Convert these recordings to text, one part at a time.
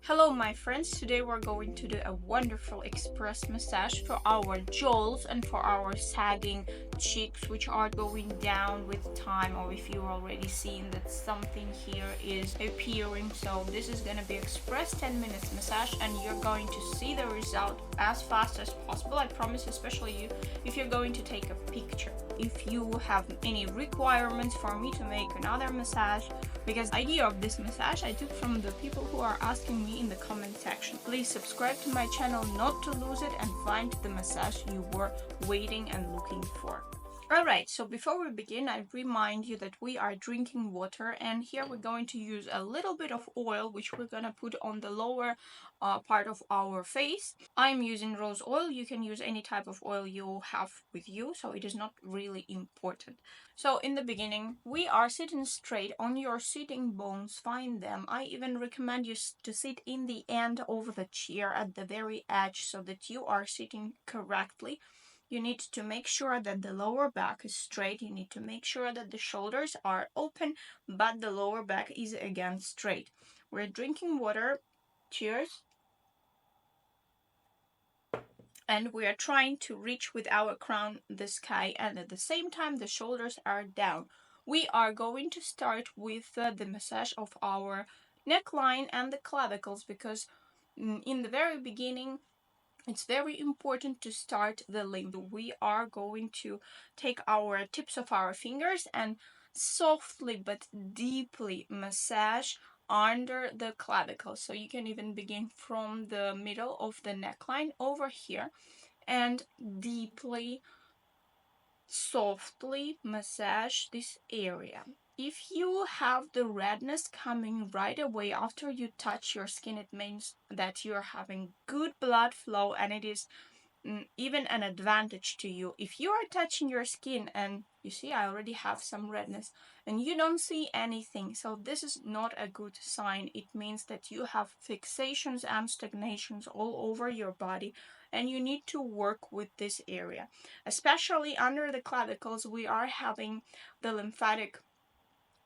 Hello my friends, today we're going to do a wonderful express massage for our jowls and for our sagging cheeks, which are going down with time, or if you're already seeing that something here is appearing. So this is going to be express 10 minutes massage and you're going to see the result as fast as possible. I promise, especially you if you're going to take a picture. If you have any requirements for me to make another massage, because the idea of this massage I took from the people who are asking me in the comment section. Please subscribe to my channel not to lose it and find the massage you were waiting and looking for. Alright, so before we begin, I remind you that we are drinking water, and here we're going to use a little bit of oil, which we're gonna put on the lower part of our face. I'm using rose oil. You can use any type of oil you have with you, so it is not really important. So in the beginning, we are sitting straight on your sitting bones. Find them. I even recommend you to sit in the end over the chair at the very edge so that you are sitting correctly. You need to make sure that the lower back is straight. You need to make sure that the shoulders are open, but the lower back is again straight. We're drinking water. Cheers. And we are trying to reach with our crown the sky, and at the same time the shoulders are down. We are going to start with the massage of our neckline and the clavicles, because in the very beginning it's very important to start the lymph. We are going to take our tips of our fingers and softly but deeply massage under the clavicle. So you can even begin from the middle of the neckline over here and deeply, softly massage this area. If you have the redness coming right away after you touch your skin, it means that you're having good blood flow, and it is even an advantage to you. If you are touching your skin and you see I already have some redness and you don't see anything, so this is not a good sign. It means that you have fixations and stagnations all over your body, and you need to work with this area. Especially under the clavicles, we are having the lymphatic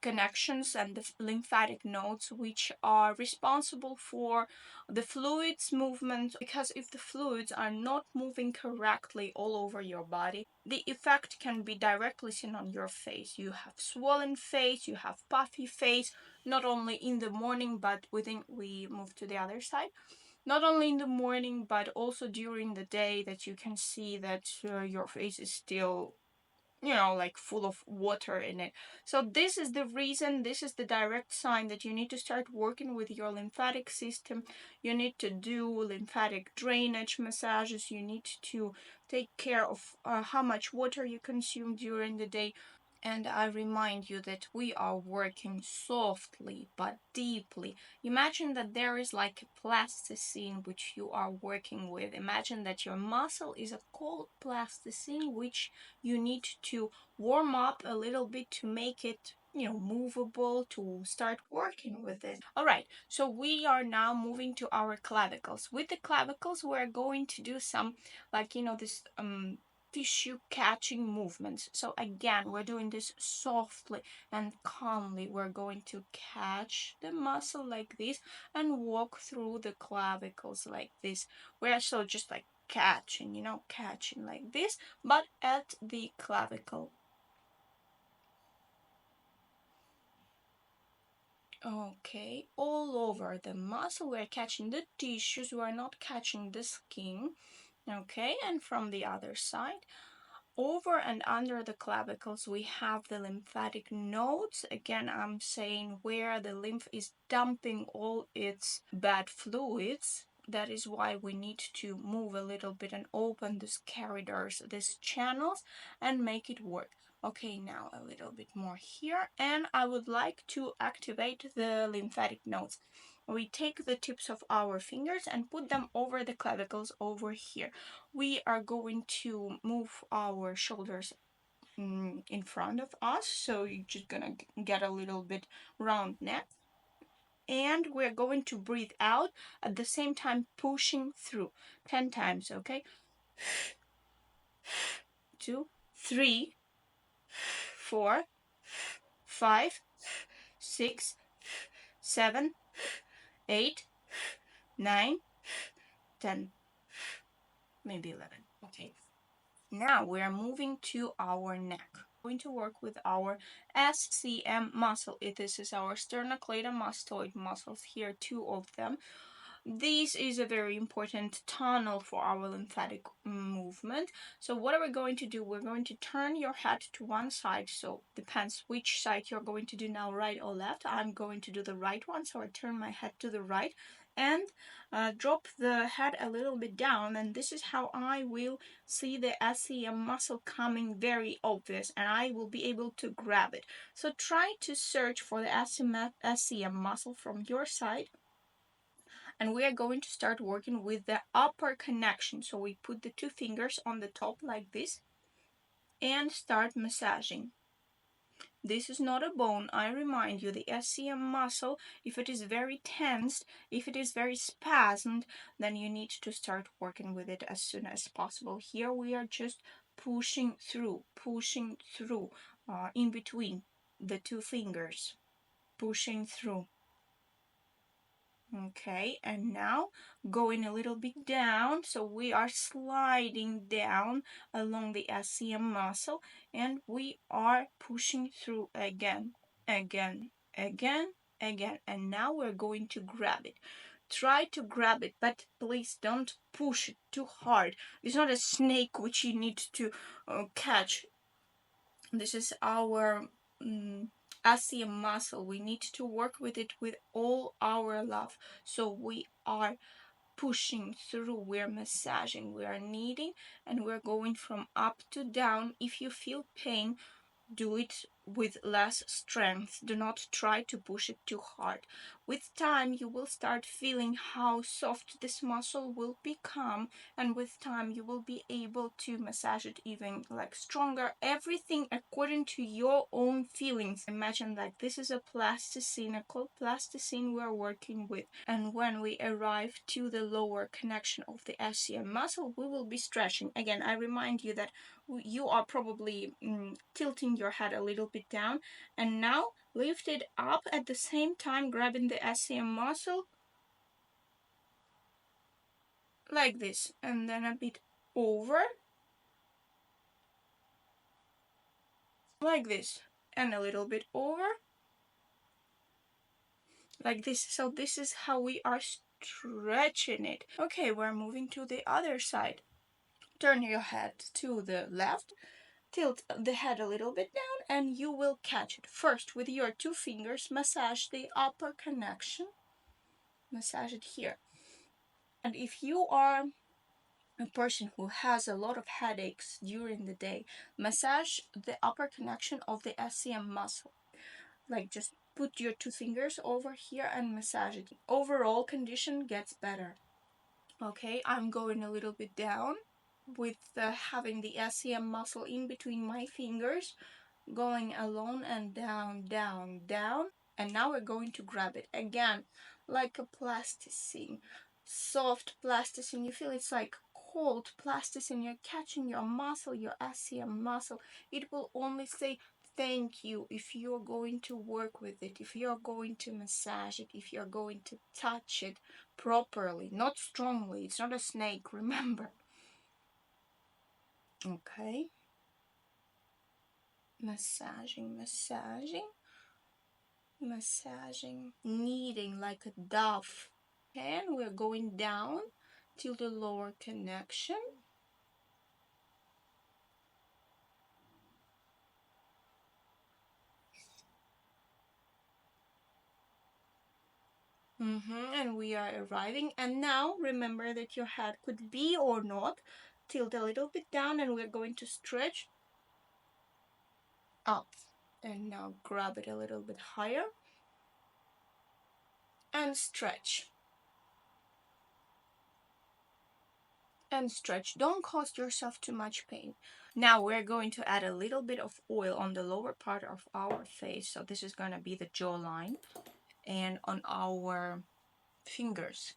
connections and the lymphatic nodes, which are responsible for the fluids movement. Because if the fluids are not moving correctly all over your body, the effect can be directly seen on your face. You have swollen face, you have puffy face, not only in the morning but we move to the other side, not only in the morning but also during the day, that you can see that your face is still, like full of water in it. So this is the reason, this is the direct sign that you need to start working with your lymphatic system. You need to do lymphatic drainage massages. You need to take care of how much water you consume during the day. And I remind you that we are working softly but deeply. Imagine that there is like a plasticine which you are working with. Imagine that your muscle is a cold plasticine which you need to warm up a little bit to make it, movable, to start working with it. All right, so we are now moving to our clavicles. With the clavicles, we're going to do some, like, this tissue catching movements. So again, we're doing this softly and calmly. We're going to catch the muscle like this and walk through the clavicles like this. We're so just like catching, catching like this, but at the clavicle. Okay, all over the muscle, we're catching the tissues, we're not catching the skin. Okay, and from the other side, over and under the clavicles, we have the lymphatic nodes. Again, I'm saying where the lymph is dumping all its bad fluids. That is why we need to move a little bit and open these corridors, these channels, and make it work. Okay, now a little bit more here, and I would like to activate the lymphatic nodes. We take the tips of our fingers and put them over the clavicles over here. We are going to move our shoulders in front of us, so you're just gonna get a little bit round neck, and we're going to breathe out at the same time pushing through 10 times. Okay, 2, 3, 4, 5, 6, 7, 8, 9, 10, maybe 11. Okay. Now we are moving to our neck. We're going to work with our SCM muscle. This is our sternocleidomastoid muscles here, two of them. This is a very important tunnel for our lymphatic movement. So what are we going to do? We're going to turn your head to one side. So depends which side you're going to do now, right or left. I'm going to do the right one. So I turn my head to the right and drop the head a little bit down. And this is how I will see the SCM muscle coming very obvious, and I will be able to grab it. So try to search for the SCM muscle from your side. And we are going to start working with the upper connection. So we put the two fingers on the top like this and start massaging. This is not a bone. I remind you, the SCM muscle, if it is very tensed, if it is very spasmed, then you need to start working with it as soon as possible. Here we are just pushing through in between the two fingers, pushing through. Okay, and now going a little bit down, so we are sliding down along the SCM muscle, and we are pushing through again, again, again, again, and now we're going to grab it. Try to grab it, but please don't push it too hard. It's not a snake which you need to catch. This is our SCM muscle. We need to work with it with all our love. So we are pushing through, we're massaging, we are kneading, and we're going from up to down. If you feel pain, do it with less strength. Do not try to push it too hard. With time, you will start feeling how soft this muscle will become, and with time, you will be able to massage it even like stronger. Everything according to your own feelings. Imagine that this is a plasticine, a cold plasticine we're working with. And when we arrive to the lower connection of the SCM muscle, we will be stretching. Again, I remind you that you are probably tilting your head a little bit down, and now lift it up at the same time, grabbing the SCM muscle like this, and then a bit over like this, and a little bit over like this. So this is how we are stretching it. Okay, we're moving to the other side. Turn your head to the left, tilt the head a little bit down, and you will catch it. First, with your two fingers, massage the upper connection. Massage it here. And if you are a person who has a lot of headaches during the day, massage the upper connection of the SCM muscle. Like, just put your two fingers over here and massage it. Overall condition gets better. Okay, I'm going a little bit down with having the SCM muscle in between my fingers, going along and down, down, down. And now we're going to grab it again, like a plasticine, soft plasticine. You feel it's like cold plasticine. You're catching your muscle, your SCM muscle. It will only say thank you if you're going to work with it, if you're going to massage it, if you're going to touch it properly, not strongly. It's not a snake, remember. Okay. Massaging, massaging, massaging, kneading like a dove. And we're going down till the lower connection. And we are arriving. And now remember that your head could be or not. Tilt a little bit down, and we're going to stretch up. And now grab it a little bit higher and stretch. And stretch. Don't cause yourself too much pain. Now we're going to add a little bit of oil on the lower part of our face. So this is going to be the jawline, and on our fingers.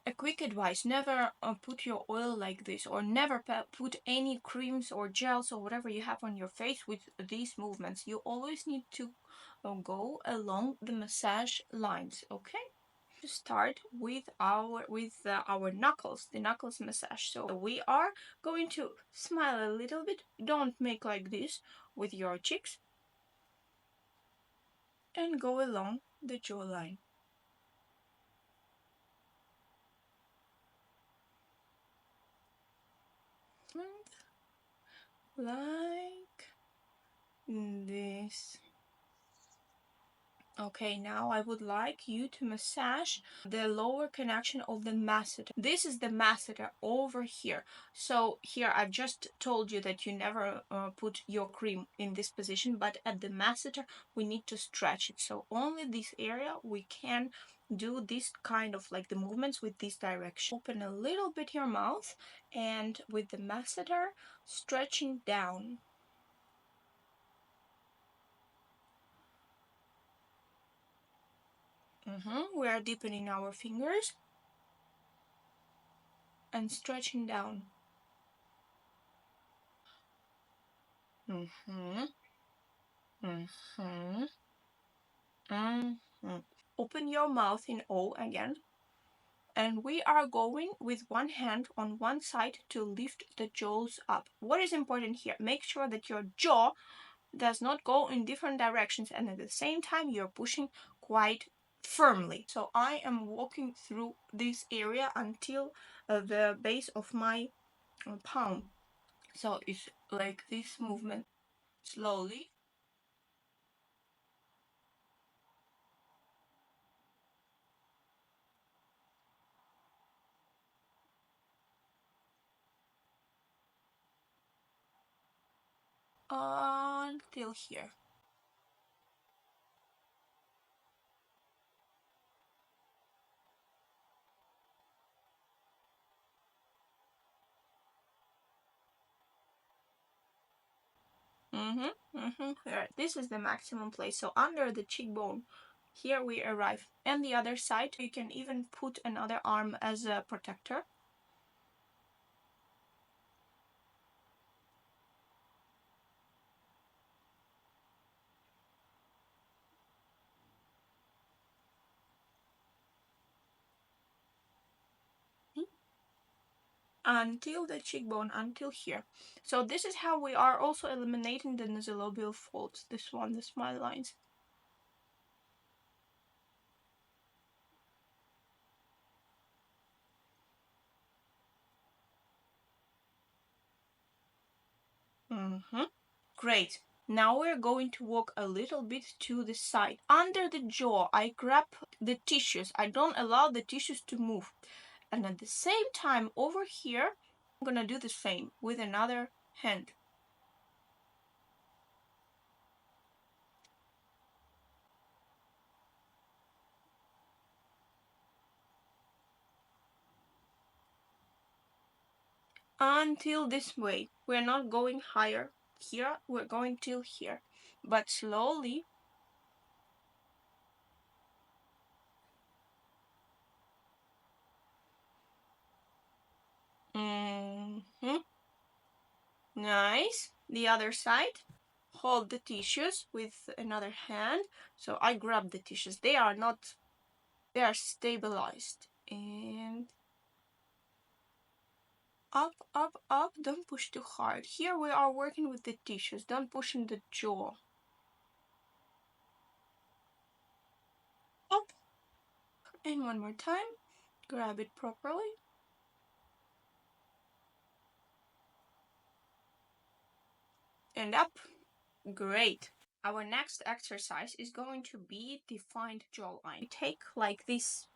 A quick advice, never put your oil like this, or never put any creams or gels or whatever you have on your face with these movements. You always need to go along the massage lines, okay? To start with our knuckles, the knuckles massage. So we are going to smile a little bit. Don't make like this with your cheeks, and go along the jawline. Like this. Okay, now I would like you to massage the lower connection of the masseter. This is the masseter over here. So here I've just told you that you never put your cream in this position, but at the masseter we need to stretch it. So only this area we can do this kind of like the movements with this direction. Open a little bit your mouth, and with the masseter stretching down. We are deepening our fingers and stretching down. Open your mouth in O again. And we are going with one hand on one side to lift the jaws up. What is important here? Make sure that your jaw does not go in different directions, and at the same time you're pushing quite firmly. So I am walking through this area until the base of my palm. So it's like this movement, slowly. Until here. Here, this is the maximum place. So under the cheekbone, here we arrive. And the other side, you can even put another arm as a protector. Until the cheekbone, until here. So this is how we are also eliminating the nasolabial folds. This one, the smile lines. Great. Now we're going to walk a little bit to the side. Under the jaw, I grab the tissues. I don't allow the tissues to move. And at the same time, over here, I'm gonna do the same with another hand. Until this way. We're not going higher here, we're going till here. But slowly. Nice. The other side. Hold the tissues with another hand. So I grab the tissues. They are stabilized. And up, up, up. Don't push too hard. Here we are working with the tissues. Don't push in the jaw. Up. And one more time. Grab it properly. And up. Great. Our next exercise is going to be defined jawline. We take like this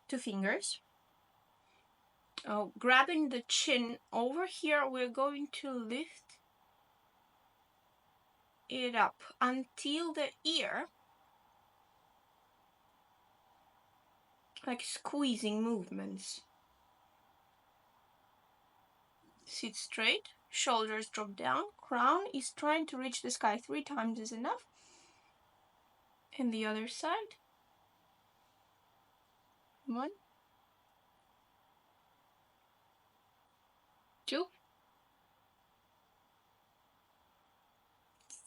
2 fingers. Grabbing the chin over here, we're going to lift it up until the ear, like squeezing movements. Sit straight, shoulders drop down, crown is trying to reach the sky. 3 times is enough. And the other side. 1, 2,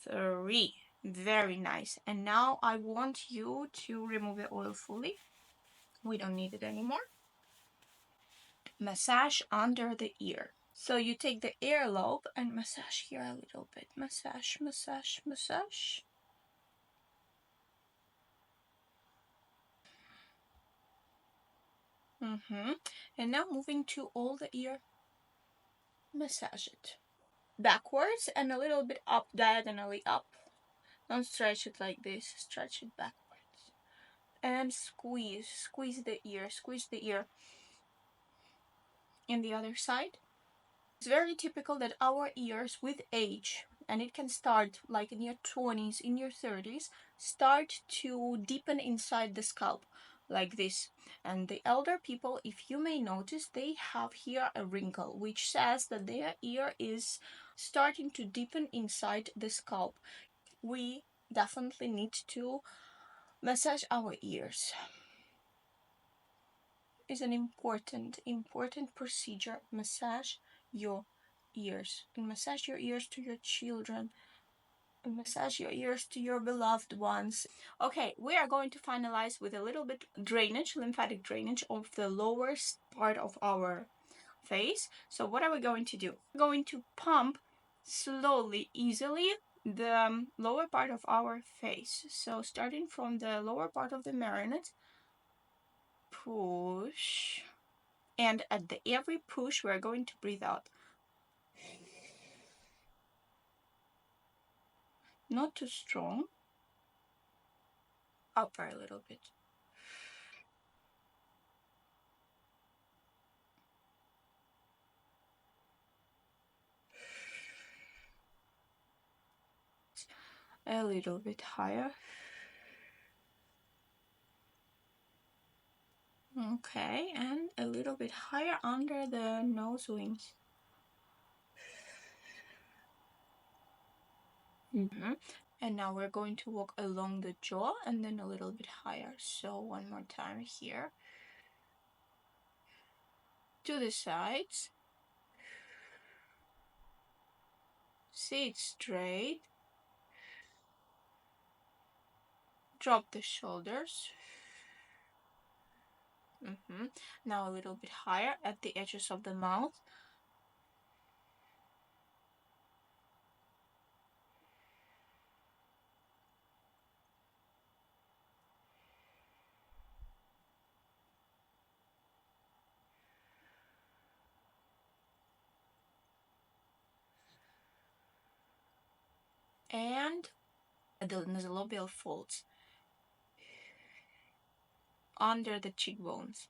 3. Very nice. And now I want you to remove the oil fully. We don't need it anymore. Massage under the ear. So you take the earlobe and massage here a little bit. Massage, massage, massage. And now moving to all the ear. Massage it. Backwards and a little bit up, diagonally up. Don't stretch it like this. Stretch it backwards. And squeeze. Squeeze the ear. Squeeze the ear. In the other side. It's very typical that our ears with age, and it can start like in your 20s, in your 30s, start to deepen inside the scalp like this. And the elder people, if you may notice, they have here a wrinkle which says that their ear is starting to deepen inside the scalp. We definitely need to massage our ears. It's an important procedure. Massage your ears, and massage your ears to your children, and massage your ears to your beloved ones. Okay, we are going to finalize with a little bit drainage, lymphatic drainage of the lower part of our face. So what are we going to do? We're going to pump slowly, easily the lower part of our face. So starting from the lower part of the marionette, push, and at the every push we're going to breathe out. Not too strong. Upper a little bit. A little bit higher. Okay, and a little bit higher under the nose wings. And now we're going to walk along the jaw and then a little bit higher. So one more time here. To the sides. Sit straight. Drop the shoulders. Now a little bit higher at the edges of the mouth. And the nasolabial folds under the cheekbones.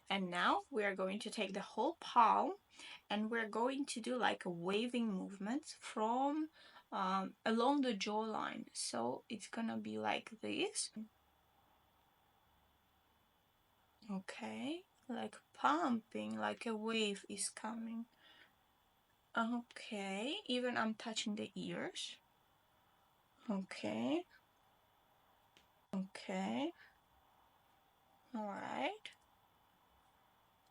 And now we are going to take the whole palm and we're going to do like a waving movement from along the jawline. So it's gonna be like this. Okay, like pumping, like a wave is coming. Okay, even I'm touching the ears. Okay. Okay. All right.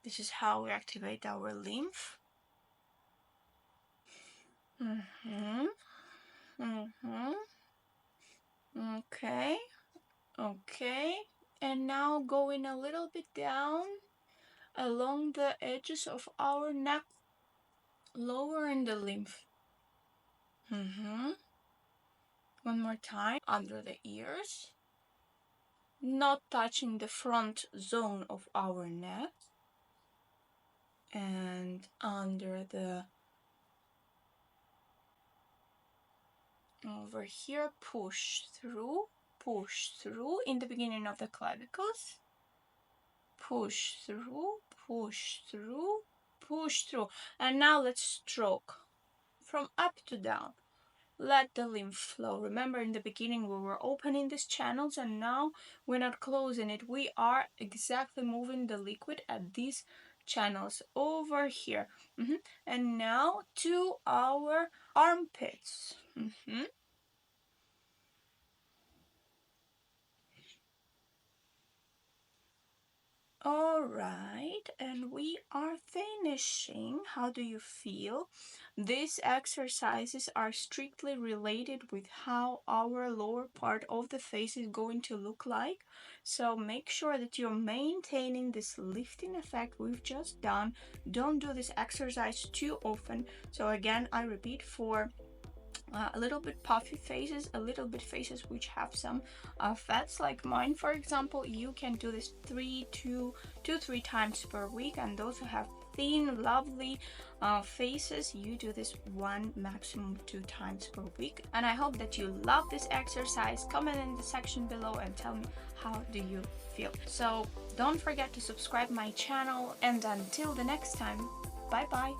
This is how we activate our lymph. Okay. Okay. And now going a little bit down along the edges of our neck, lowering the lymph. One more time under the ears, not touching the front zone of our neck, and under the over here, push through in the beginning of the clavicles, push through, push through, push through. And now let's stroke from up to down. Let the lymph flow. Remember, in the beginning we were opening these channels and now we're not closing it. We are exactly moving the liquid at these channels over here. And now to our armpits. All right, and we are finishing. How do you feel? These exercises are strictly related with how our lower part of the face is going to look like. So make sure that you're maintaining this lifting effect we've just done. Don't do this exercise too often. So again, I repeat, for a little bit puffy faces, a little bit faces which have some fats like mine, for example, you can do this 3 times per week. And those who have thin, lovely faces, you do this 1, maximum 2 times per week. And I hope that you love this exercise. Comment in the section below and tell me how do you feel. So don't forget to subscribe my channel, and until the next time, bye bye.